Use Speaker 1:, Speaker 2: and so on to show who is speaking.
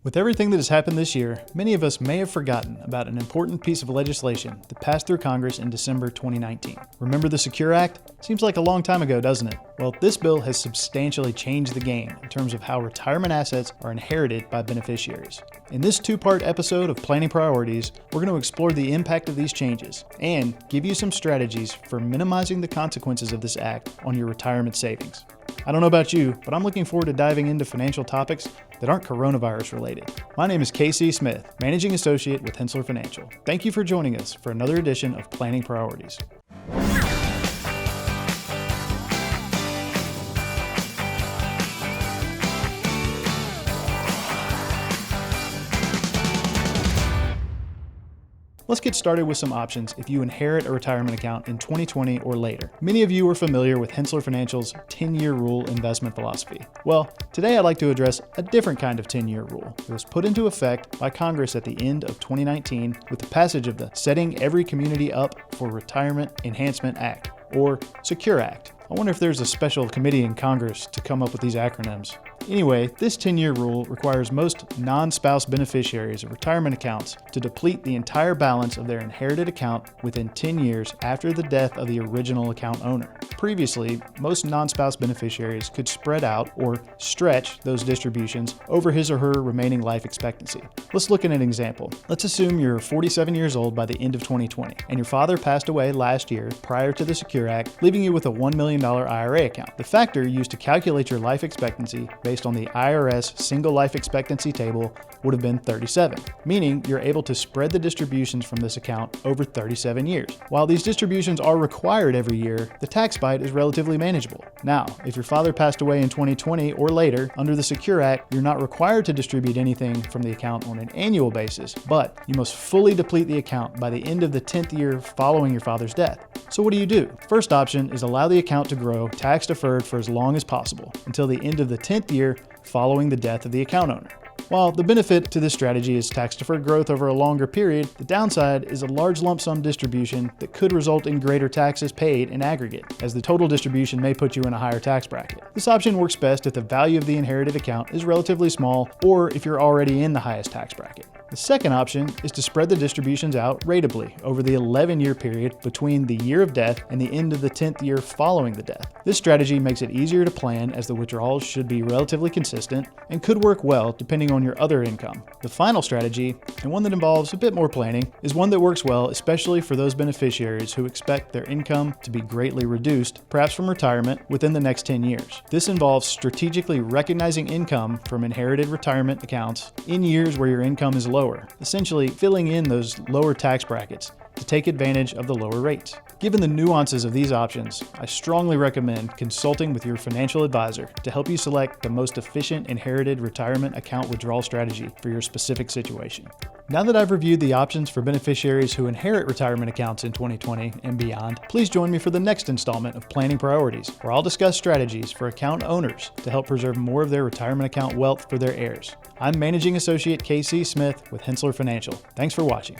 Speaker 1: With everything that has happened this year, many of us may have forgotten about an important piece of legislation that passed through Congress in December 2019. Remember the Secure Act? Seems like a long time ago, doesn't it? Well, this bill has substantially changed the game in terms of how retirement assets are inherited by beneficiaries. In this two-part episode of Planning Priorities, we're going to explore the impact of these changes and give you some strategies for minimizing the consequences of this act on your retirement savings. I don't know about you, but I'm looking forward to diving into financial topics that aren't coronavirus related. My name is Casey Smith, Managing Associate with Henssler Financial. Thank you for joining us for another edition of Planning Priorities. Let's get started with some options if you inherit a retirement account in 2020 or later. Many of you are familiar with Henssler Financial's 10-year rule investment philosophy. Well, today I'd like to address a different kind of 10-year rule that was put into effect by Congress at the end of 2019 with the passage of the Setting Every Community Up for Retirement Enhancement Act, or Secure Act. I wonder if there's a special committee in Congress to come up with these acronyms. Anyway, this 10-year rule requires most non-spouse beneficiaries of retirement accounts to deplete the entire balance of their inherited account within 10 years after the death of the original account owner. Previously, most non-spouse beneficiaries could spread out or stretch those distributions over his or her remaining life expectancy. Let's look at an example. Let's assume you're 47 years old by the end of 2020, and your father passed away last year prior to the Secure Act, leaving you with a $1 million IRA account. The factor used to calculate your life expectancy based on the IRS single life expectancy table would have been 37, meaning you're able to spread the distributions from this account over 37 years. While these distributions are required every year, the tax bite is relatively manageable. Now, if your father passed away in 2020 or later, under the Secure Act, you're not required to distribute anything from the account on an annual basis, but you must fully deplete the account by the end of the 10th year following your father's death. So what do? First option is allow the account to grow tax deferred for as long as possible, until the end of the 10th year following the death of the account owner. While the benefit to this strategy is tax-deferred growth over a longer period, the downside is a large lump sum distribution that could result in greater taxes paid in aggregate, as the total distribution may put you in a higher tax bracket. This option works best if the value of the inherited account is relatively small or if you're already in the highest tax bracket. The second option is to spread the distributions out ratably over the 11-year period between the year of death and the end of the 10th year following the death. This strategy makes it easier to plan, as the withdrawals should be relatively consistent and could work well depending on your other income. The final strategy, and one that involves a bit more planning, is one that works well especially for those beneficiaries who expect their income to be greatly reduced, perhaps from retirement, within the next 10 years. This involves strategically recognizing income from inherited retirement accounts in years where your income is lower, essentially filling in those lower tax brackets to take advantage of the lower rates. Given the nuances of these options, I strongly recommend consulting with your financial advisor to help you select the most efficient inherited retirement account withdrawal strategy for your specific situation. Now that I've reviewed the options for beneficiaries who inherit retirement accounts in 2020 and beyond, please join me for the next installment of Planning Priorities, where I'll discuss strategies for account owners to help preserve more of their retirement account wealth for their heirs. I'm Managing Associate Casey Smith with Henssler Financial. Thanks for watching.